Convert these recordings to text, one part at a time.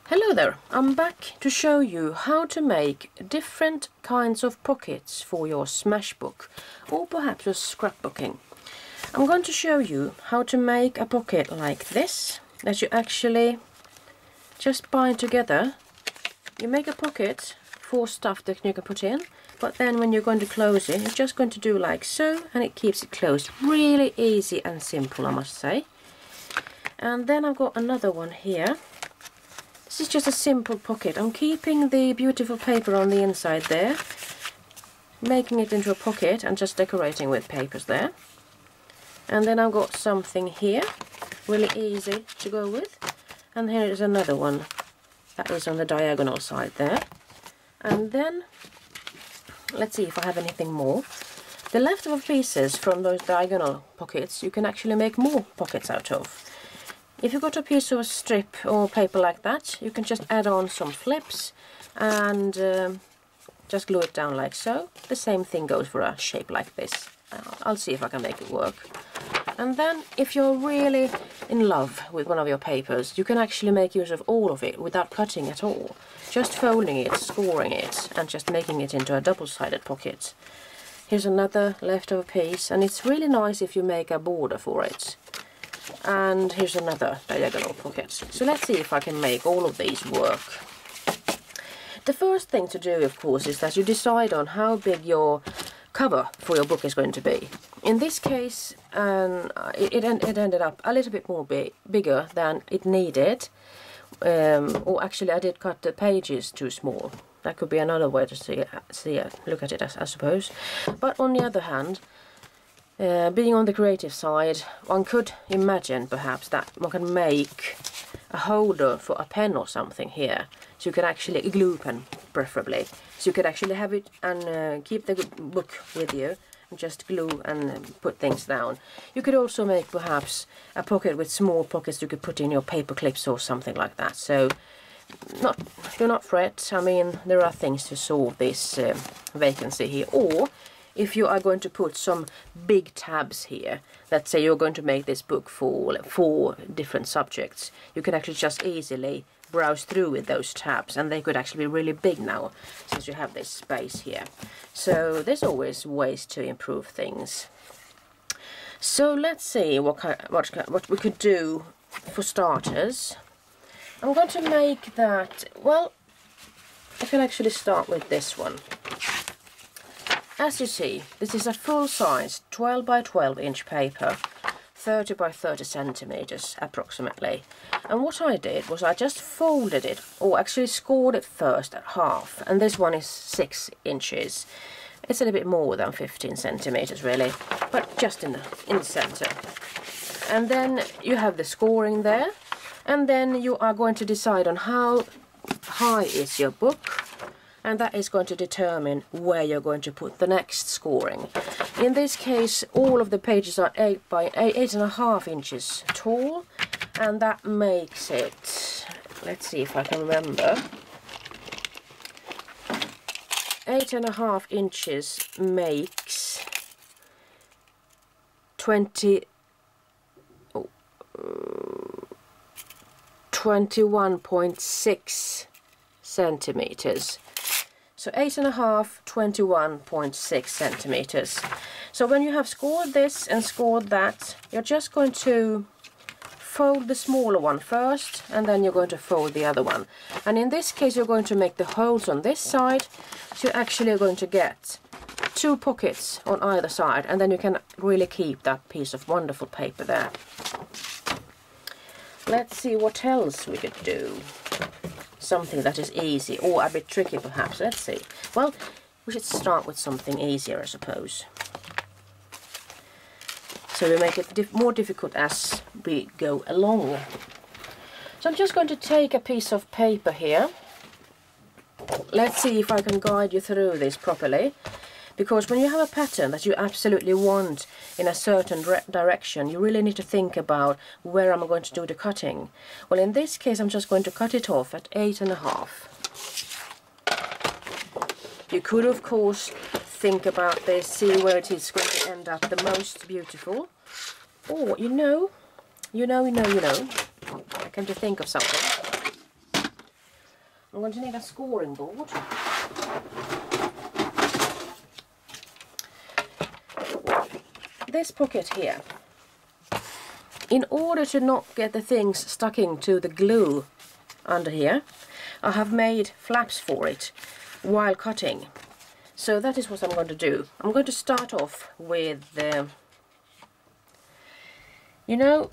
Hello there, I'm back to show you how to make different kinds of pockets for your smashbook or perhaps your scrapbooking. I'm going to show you how to make a pocket like this that you actually just bind together. You make a pocket for stuff that you can put in, but then when you're going to close it, you're just going to do like so and it keeps it closed. Really easy and simple, I must say. And then I've got another one here. This is just a simple pocket. I'm keeping the beautiful paper on the inside there, making it into a pocket and just decorating with papers there. And then I've got something here, really easy to go with. And here is another one that is on the diagonal side there. And then, let's see if I have anything more. The leftover pieces from those diagonal pockets, you can actually make more pockets out of. If you've got a piece of strip or paper like that, you can just add on some flips and just glue it down like so. The same thing goes for a shape like this. I'll see if I can make it work. And then if you're really in love with one of your papers, you can actually make use of all of it without cutting at all. Just folding it, scoring it and just making it into a double-sided pocket. Here's another leftover piece, and it's really nice if you make a border for it. And here's another diagonal pocket. So let's see if I can make all of these work. The first thing to do, of course, is that you decide on how big your cover for your book is going to be. In this case, it ended up a little bit more bigger than it needed. Or actually, I did cut the pages too small. That could be another way to look at it, I suppose. But on the other hand, being on the creative side, one could imagine perhaps that one can make a holder for a pen or something here. So you can actually glue pen, preferably. So you could actually have it and keep the book with you and just glue and put things down. You could also make perhaps a pocket with small pockets you could put in your paper clips or something like that. So do not fret. I mean, there are things to solve this vacancy here. Or if you are going to put some big tabs here, let's say you're going to make this book for 4 different subjects, you can actually just easily browse through with those tabs, and they could actually be really big now since you have this space here. So there's always ways to improve things. So let's see what we could do for starters. I'm going to make that, well, I can actually start with this one. As you see, this is a full-size 12 by 12 inch paper, 30 by 30 centimeters approximately. And what I did was I just folded it, or actually scored it first at half. And this one is 6 inches. It's a little bit more than 15 centimeters really, but just in the center. And then you have the scoring there. And then you are going to decide on how high is your book. And that is going to determine where you're going to put the next scoring. In this case, all of the pages are 8 by 8.5 inches tall, and that makes it, let's see if I can remember, 8.5 inches makes 21.6 centimeters. So 8.5, 21.6 centimeters. So when you have scored this and scored that, you're just going to fold the smaller one first, and then you're going to fold the other one. And in this case, you're going to make the holes on this side, so you're actually going to get 2 pockets on either side, and then you can really keep that piece of wonderful paper there. Let's see what else we could do. Something that is easy, or a bit tricky perhaps. Let's see. Well, we should start with something easier, I suppose. So we make it more difficult as we go along. So I'm just going to take a piece of paper here. Let's see if I can guide you through this properly. Because when you have a pattern that you absolutely want in a certain direction, you really need to think about where I'm going to do the cutting. Well, in this case, I'm just going to cut it off at 8.5. You could, of course, think about this, see where it is going to end up the most beautiful. Or, you know, I came to think of something. I'm going to need a scoring board. This pocket here, in order to not get the things sticking to the glue under here, I have made flaps for it while cutting. So that is what I'm going to do. I'm going to start off with you know,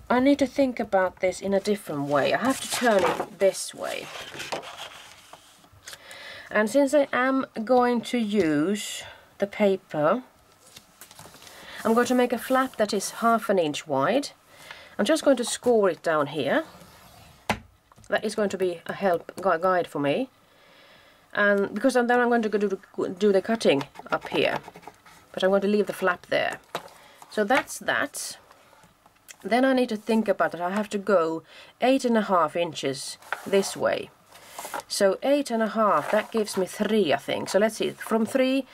I need to think about this in a different way. I have to turn it this way. And since I am going to use the paper, I'm going to make a flap that is 1/2 inch wide. I'm just going to score it down here. That is going to be a guide for me. And because then I'm going to do the cutting up here. But I'm going to leave the flap there. So that's that. Then I need to think about that. I have to go 8.5 inches this way. So 8.5, that gives me 3, I think. So let's see, from 3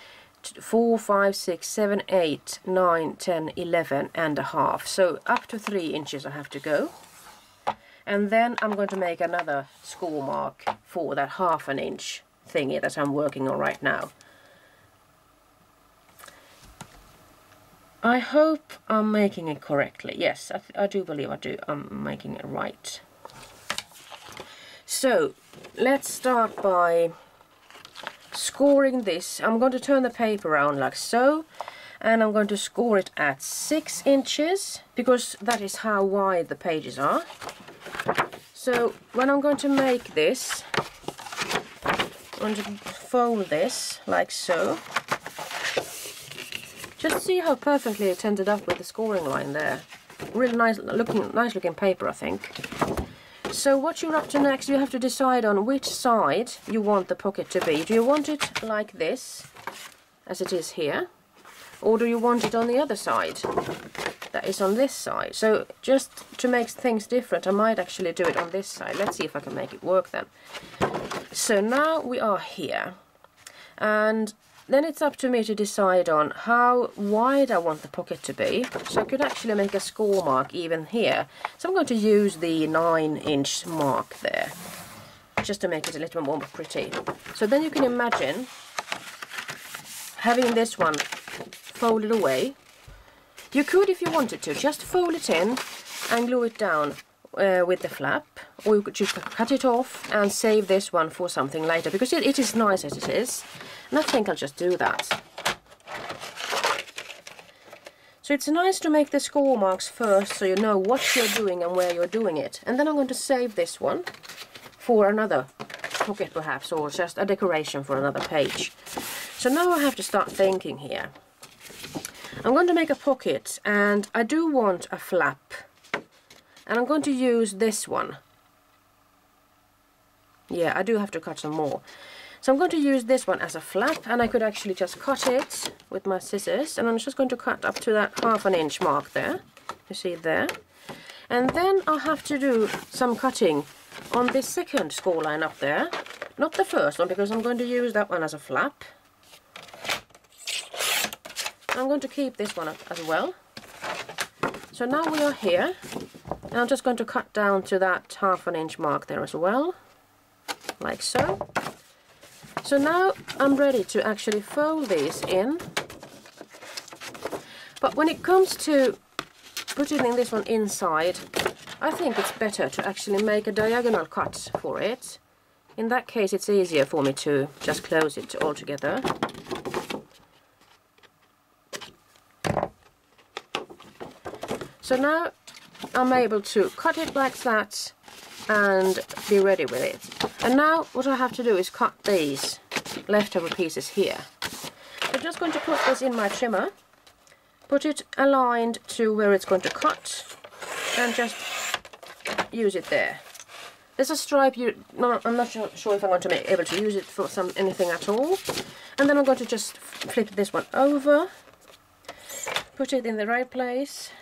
to 4, 5, 6, 7, 8, 9, 10, 11 and a half. So up to 3 inches I have to go. And then I'm going to make another score mark for that 1/2 inch thingy that I'm working on right now. I hope I'm making it correctly. Yes, I do believe I'm making it right. So let's start by scoring this. I'm going to turn the paper around like so, and I'm going to score it at 6 inches because that is how wide the pages are. So when I'm going to make this, I'm going to fold this like so. Just see how perfectly it ended up with the scoring line there. Really nice looking paper, I think. So what you're up to next, you have to decide on which side you want the pocket to be. Do you want it like this, as it is here? Or do you want it on the other side, that is on this side? So just to make things different, I might actually do it on this side. Let's see if I can make it work then. So now we are here. And then it's up to me to decide on how wide I want the pocket to be. So I could actually make a score mark even here. So I'm going to use the 9-inch mark there, just to make it a little more pretty. So then you can imagine having this one folded away. You could, if you wanted to, just fold it in and glue it down with the flap. Or you could just cut it off and save this one for something later, because it is nice as it is. And I think I'll just do that. So it's nice to make the score marks first, so you know what you're doing and where you're doing it. And then I'm going to save this one for another pocket perhaps, or just a decoration for another page. So now I have to start thinking here. I'm going to make a pocket, and I do want a flap. And I'm going to use this one. Yeah, I do have to cut some more. So I'm going to use this one as a flap, and I could actually just cut it with my scissors, and I'm just going to cut up to that 1/2 inch mark there. You see there? And then I'll have to do some cutting on this second score line up there. Not the first one, because I'm going to use that one as a flap. I'm going to keep this one up as well. So now we are here, and I'm just going to cut down to that 1/2 inch mark there as well, like so. So now I'm ready to actually fold these in. But when it comes to putting this one inside, I think it's better to actually make a diagonal cut for it. In that case, it's easier for me to just close it all together. So now I'm able to cut it like that and be ready with it. And now what I have to do is cut these leftover pieces here. I'm just going to put this in my trimmer, put it aligned to where it's going to cut, and just use it there. There's a stripe, I'm not sure if I'm going to be able to use it for anything at all. And then I'm going to just flip this one over, put it in the right place,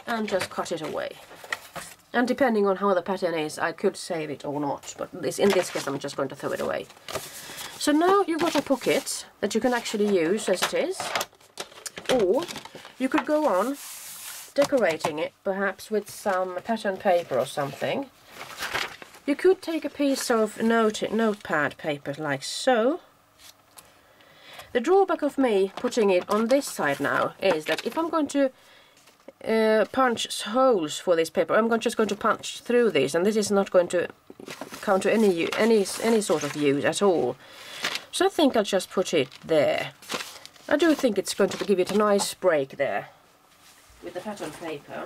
and just cut it away. And depending on how the pattern is, I could save it or not, but in this case I'm just going to throw it away. So now you've got a pocket that you can actually use as it is, or you could go on decorating it perhaps with some pattern paper or something. You could take a piece of notepad paper like so. The drawback of me putting it on this side now is that if I'm going to punch holes for this paper, I'm just going to punch through this, and this is not going to come to any sort of use at all. So I think I'll just put it there. I do think it's going to give it a nice break there with the pattern paper.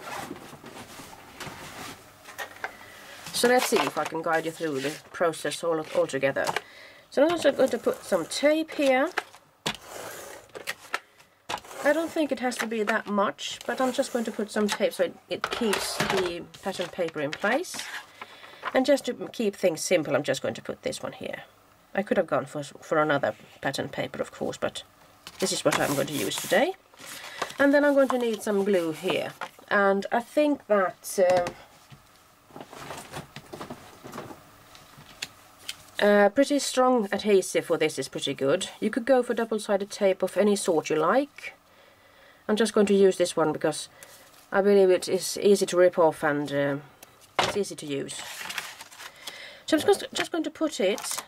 So let's see if I can guide you through the process all together. So I'm also going to put some tape here. I don't think it has to be that much, but I'm just going to put some tape so it keeps the pattern paper in place. And just to keep things simple, I'm just going to put this one here. I could have gone for another pattern paper, of course, but this is what I'm going to use today. And then I'm going to need some glue here. And I think that pretty strong adhesive for this is pretty good. You could go for double-sided tape of any sort you like. I'm just going to use this one because I believe it is easy to rip off and it's easy to use. So I'm just going to put it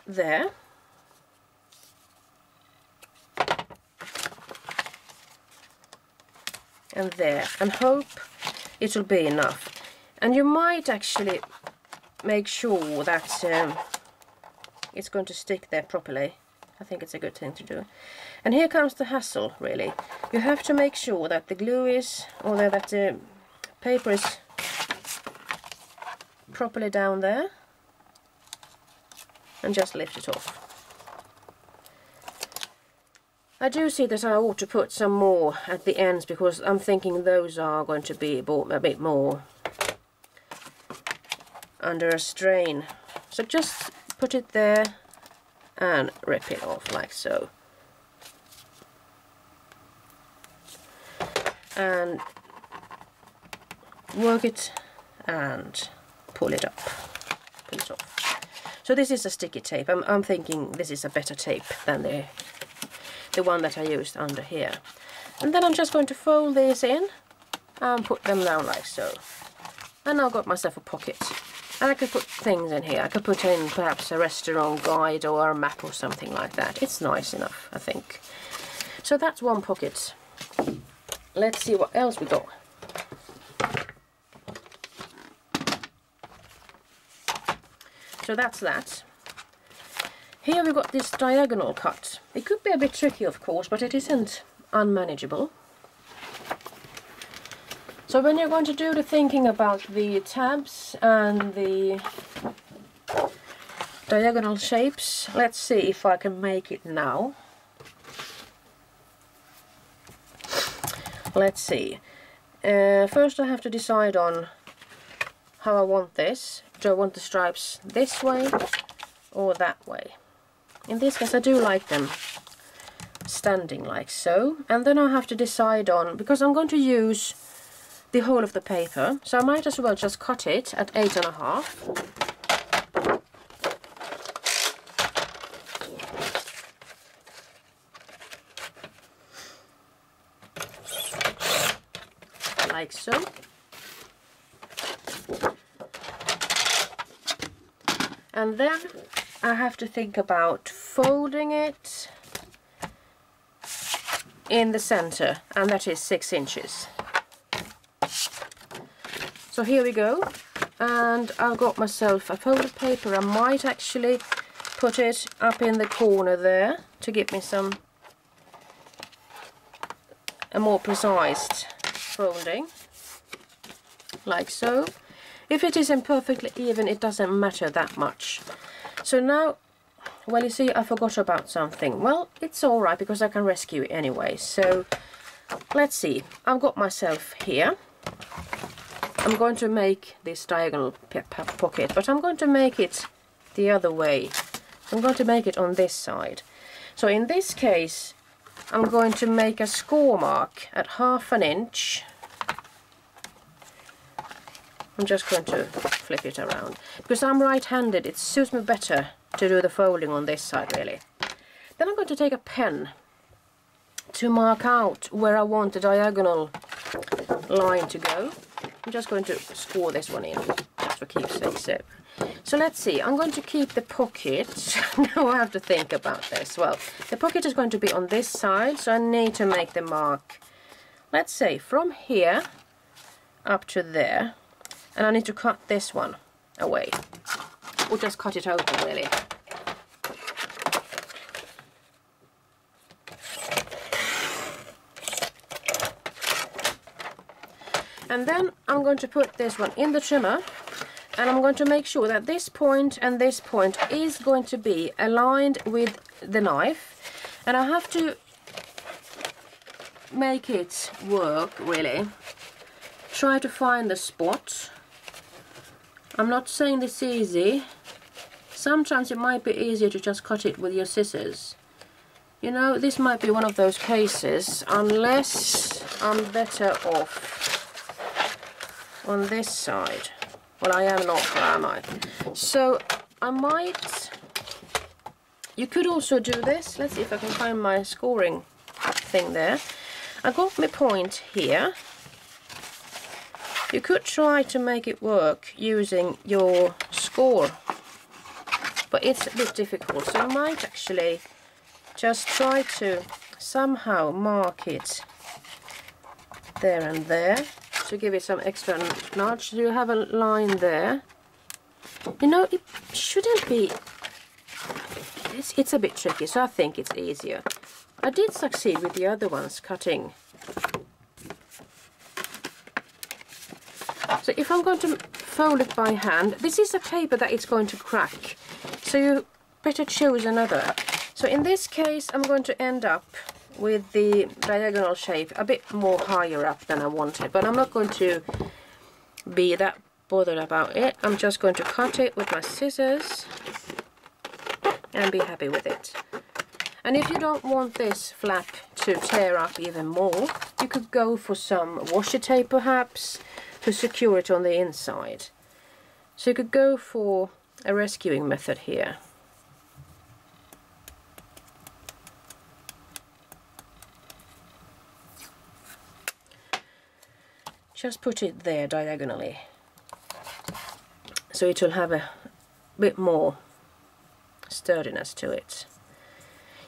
there. And there, and hope it will be enough. And you might actually make sure that it's going to stick there properly. I think it's a good thing to do. And here comes the hassle, really. You have to make sure that the glue is, or that the paper is properly down there. And just lift it off. I do see that I ought to put some more at the ends because I'm thinking those are going to be a bit more under a strain. So just put it there and rip it off like so. And work it and pull it up. Pull it off. So this is a sticky tape. I'm thinking this is a better tape than the one that I used under here. And then I'm just going to fold these in and put them down like so. And I've got myself a pocket. And I could put things in here. I could put in perhaps a restaurant guide or a map or something like that. It's nice enough, I think. So that's one pocket. Let's see what else we got. So that's that. Here we've got this diagonal cut. It could be a bit tricky, of course, but it isn't unmanageable. So when you're going to do the thinking about the tabs and the diagonal shapes, let's see if I can make it now. Let's see. First I have to decide on how I want this. Do I want the stripes this way or that way? In this case I do like them standing like so. And then I have to decide on, because I'm going to use the whole of the paper, so I might as well just cut it at 8.5. Like so. And then I have to think about folding it in the center, and that is 6 inches. So here we go, and I've got myself a folded paper. I might actually put it up in the corner there to give me a more precise folding, like so. If it isn't perfectly even, it doesn't matter that much. So now, well, you see, I forgot about something. Well, it's alright because I can rescue it anyway. So let's see, I've got myself here. I'm going to make this diagonal pocket, but I'm going to make it the other way. I'm going to make it on this side. So in this case, I'm going to make a score mark at 1/2 inch. I'm just going to flip it around. Because I'm right-handed, it suits me better to do the folding on this side, really. Then I'm going to take a pen to mark out where I want the diagonal line to go. I'm just going to score this one in, just for keepsake. So So let's see, I'm going to keep the pocket. Now I have to think about this. Well, the pocket is going to be on this side, so I need to make the mark, let's say, from here up to there. And I need to cut this one away. Or just cut it open, really. And then I'm going to put this one in the trimmer, and I'm going to make sure that this point and this point is going to be aligned with the knife. And I have to make it work, really. Try to find the spot. I'm not saying this is easy. Sometimes it might be easier to just cut it with your scissors. You know, this might be one of those cases, unless I'm better off on this side. Well, I am not, am I? So I might... You could also do this. Let's see if I can find my scoring thing there. I got my point here. You could try to make it work using your score, but it's a bit difficult. So I might actually just try to somehow mark it there and there, to give it some extra nudge. So you have a line there. You know, it shouldn't be... It's a bit tricky, so I think it's easier. I did succeed with the other ones cutting. So if I'm going to fold it by hand, this is a paper that it's going to crack. So you better choose another. So in this case, I'm going to end up with the diagonal shape a bit more higher up than I wanted, but I'm not going to be that bothered about it. I'm just going to cut it with my scissors and be happy with it. And if you don't want this flap to tear up even more, you could go for some washi tape perhaps to secure it on the inside. So you could go for a rescuing method here. Just put it there diagonally, so it will have a bit more sturdiness to it.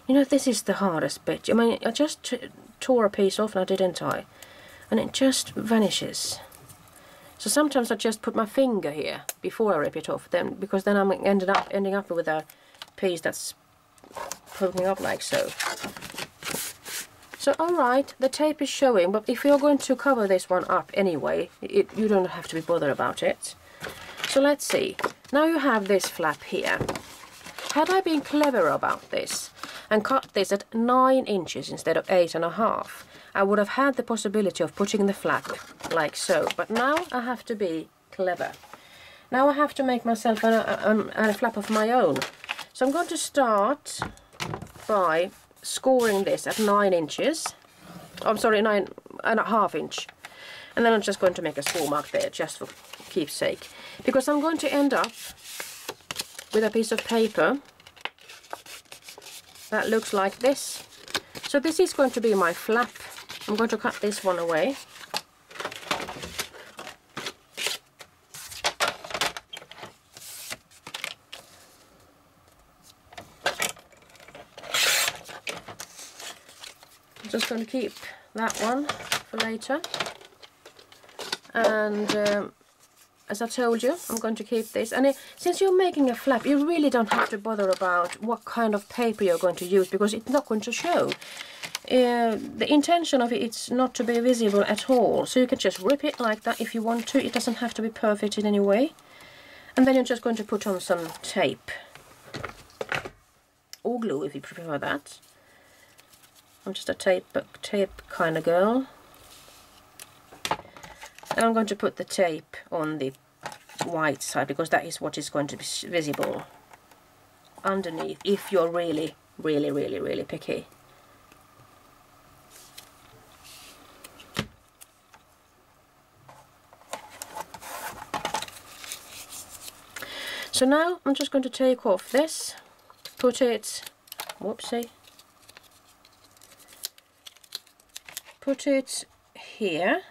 You know, this is the hardest bit. I mean, I just tore a piece off now, didn't I? And it just vanishes. So sometimes I just put my finger here before I rip it off, then, because then I'm ending up with a piece that's poking up like so. So alright, the tape is showing, but if you're going to cover this one up anyway, you don't have to be bothered about it. So let's see. Now you have this flap here. Had I been clever about this and cut this at 9 inches instead of 8.5, I would have had the possibility of putting the flap like so. But now I have to be clever. Now I have to make myself a flap of my own. So I'm going to start by scoring this at 9 inches. I'm sorry, 9.5 inch. And then I'm just going to make a score mark there, just for keepsake. Because I'm going to end up with a piece of paper that looks like this. So this is going to be my flap. I'm going to cut this one away. I'm just going to keep that one for later. And as I told you, I'm going to keep this. And since you're making a flap, you really don't have to bother about what kind of paper you're going to use, because it's not going to show. The intention of it is not to be visible at all. So you can just rip it like that if you want to. It doesn't have to be perfect in any way. And then you're just going to put on some tape. Or glue if you prefer that. I'm just a tape kind of girl. And I'm going to put the tape on the white side, because that is what is going to be visible underneath, if you're really, really, really, really picky. So now I'm just going to take off this, put it, whoopsie, put it here.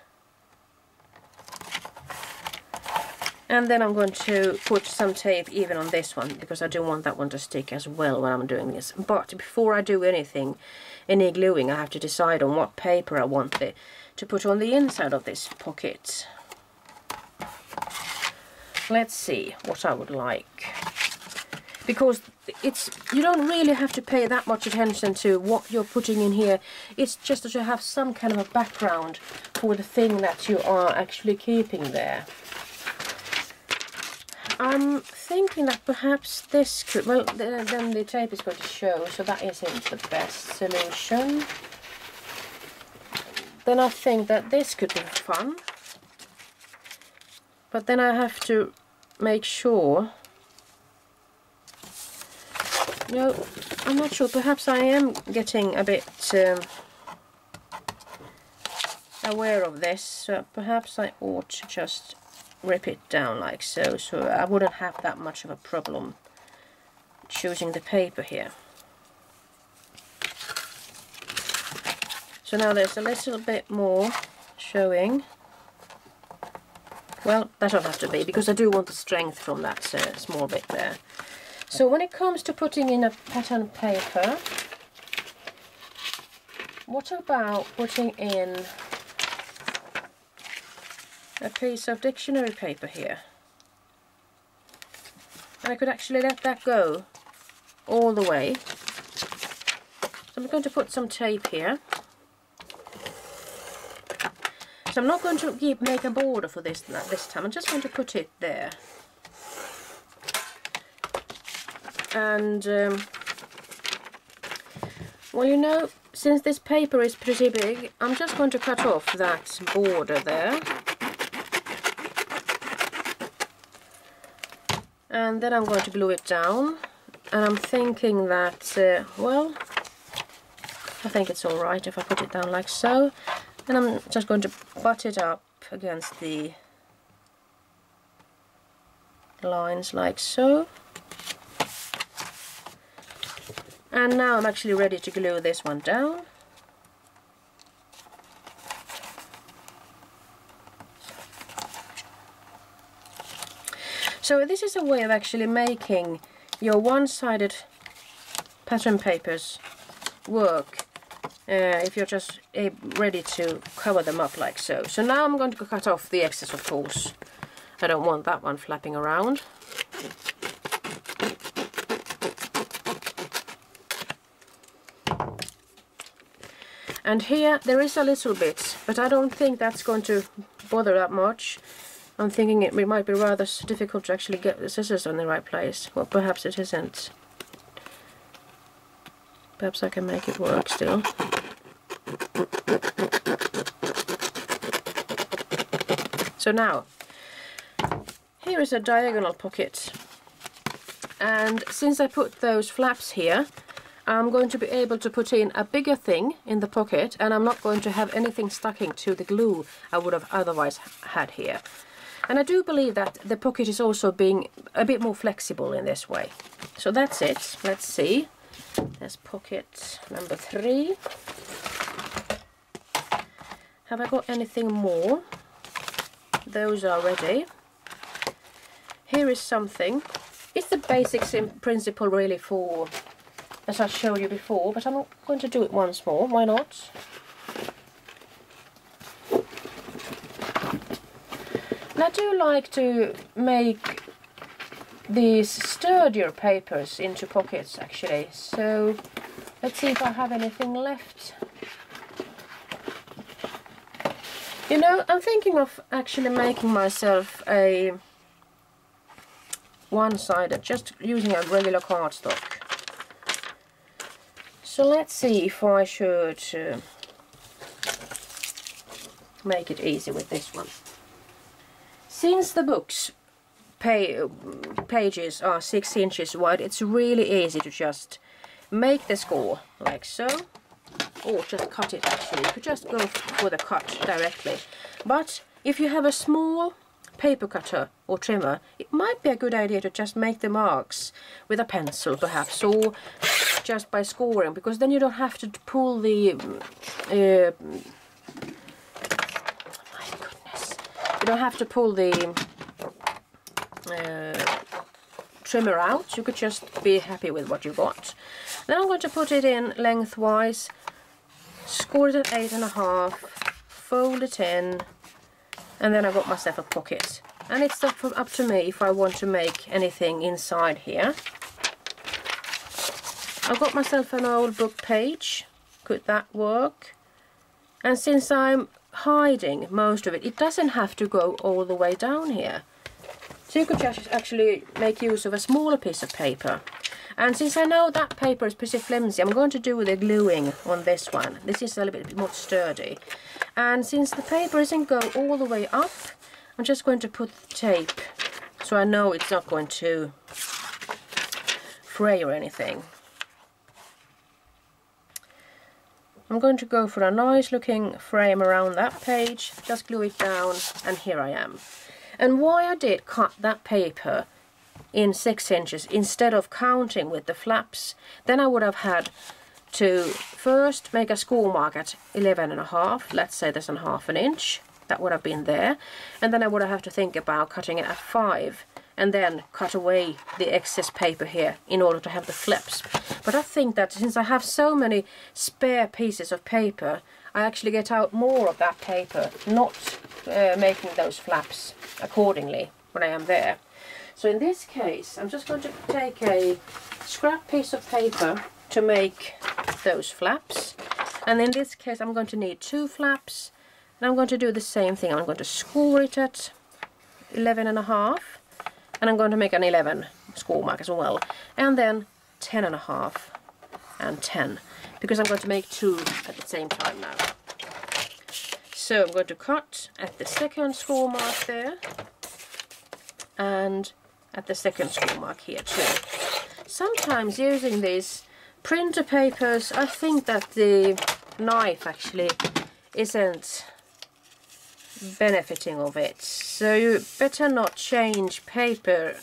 And then I'm going to put some tape even on this one, because I do want that one to stick as well when I'm doing this. But before I do anything, any gluing, I have to decide on what paper I want to put on the inside of this pocket. Let's see what I would like. Because you don't really have to pay that much attention to what you're putting in here. It's just that you have some kind of a background for the thing that you are actually keeping there. I'm thinking that perhaps this could, well, then the tape is going to show, so that isn't the best solution. Then I think that this could be fun. But then I have to make sure. No, I'm not sure. Perhaps I am getting a bit aware of this. So perhaps I ought to just rip it down like so. So I wouldn't have that much of a problem choosing the paper here. So now there's a little bit more showing. Well, that'll have to be, because I do want the strength from that small bit there. So when it comes to putting in a pattern paper, what about putting in a piece of dictionary paper here? And I could actually let that go all the way. So I'm going to put some tape here. So I'm not going to make a border for this time. I'm just going to put it there. And well, you know, since this paper is pretty big, I'm just going to cut off that border there. And then I'm going to glue it down. And I'm thinking that, well, I think it's alright if I put it down like so. And I'm just going to butt it up against the lines like so. And now I'm actually ready to glue this one down. So this is a way of actually making your one-sided pattern papers work if you're just ready to cover them up like so. So now I'm going to cut off the excess, of course. I don't want that one flapping around. And here there is a little bit, but I don't think that's going to bother that much. I'm thinking it might be rather difficult to actually get the scissors on the right place. Well, perhaps it isn't. Perhaps I can make it work still. So now, here is a diagonal pocket. And since I put those flaps here, I'm going to be able to put in a bigger thing in the pocket, and I'm not going to have anything sticking to the glue I would have otherwise had here. And I do believe that the pocket is also being a bit more flexible in this way. So that's it. Let's see. There's pocket number 3. Have I got anything more? Those are ready. Here is something. It's the basic principle really for, as I showed you before, but I'm not going to do it once more. Why not? And I do like to make these sturdier papers into pockets actually. So let's see if I have anything left. You know, I'm thinking of actually making myself a one-sided, just using a regular cardstock. So let's see if I should make it easy with this one. Since the book's pages are 6 inches wide, it's really easy to just make the score like so, or just cut it actually. You could just go for the cut directly. But if you have a small paper cutter or trimmer, it might be a good idea to just make the marks with a pencil perhaps, or just by scoring, because then you don't have to pull the my goodness, you don't have to pull the trimmer out. You could just be happy with what you got. Then I'm going to put it in lengthwise, score it at 8.5, fold it in, and then I got myself a pocket. And it's up to me if I want to make anything inside here. I've got myself an old book page. Could that work? And since I'm hiding most of it, it doesn't have to go all the way down here. So you could just actually make use of a smaller piece of paper. And since I know that paper is pretty flimsy, I'm going to do the gluing on this one. This is a little bit more sturdy. And since the paper doesn't go all the way up, I'm just going to put tape so I know it's not going to fray or anything. I'm going to go for a nice looking frame around that page, just glue it down, and here I am. And why I did cut that paper in 6 inches instead of counting with the flaps, then I would have had to first make a score mark at 11.5, let's say there's half an inch, that would have been there, and then I would have to think about cutting it at 5 and then cut away the excess paper here in order to have the flaps. But I think that since I have so many spare pieces of paper, I actually get out more of that paper, not making those flaps accordingly when I am there. So in this case, I'm just going to take a scrap piece of paper to make those flaps. And in this case, I'm going to need 2 flaps. And I'm going to do the same thing. I'm going to score it at 11.5. And I'm going to make an 11 score mark as well. And then 10.5 and 10. Because I'm going to make 2 at the same time now. So I'm going to cut at the second score mark there. And at the second score mark here too. Sometimes using these printer papers, I think that the knife actually isn't benefiting of it. So you better not change paper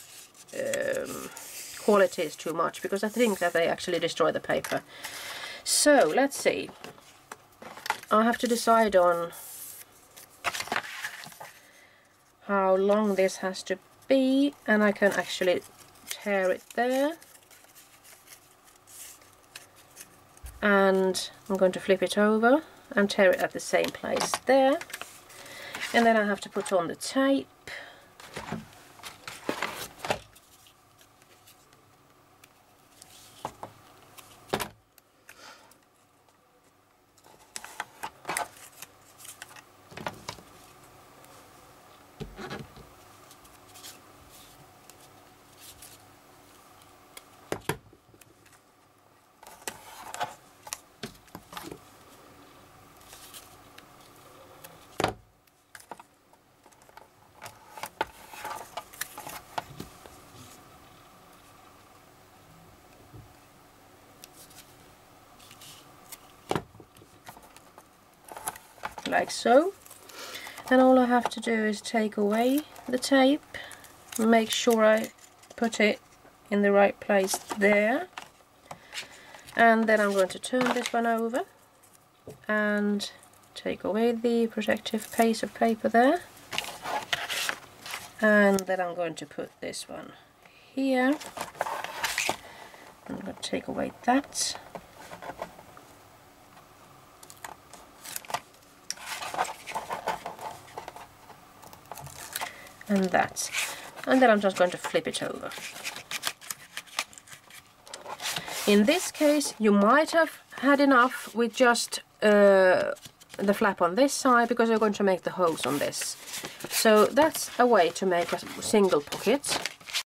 qualities too much, because I think that they actually destroy the paper. So let's see. I have to decide on how long this has to be, and I can actually tear it there. And I'm going to flip it over and tear it at the same place there. And then I have to put on the tape. Like so. And all I have to do is take away the tape, make sure I put it in the right place there, and then I'm going to turn this one over and take away the protective piece of paper there, and then I'm going to put this one here. I'm going to take away that. And that. And then I'm just going to flip it over. In this case, you might have had enough with just the flap on this side, because you're going to make the holes on this. So that's a way to make a single pocket.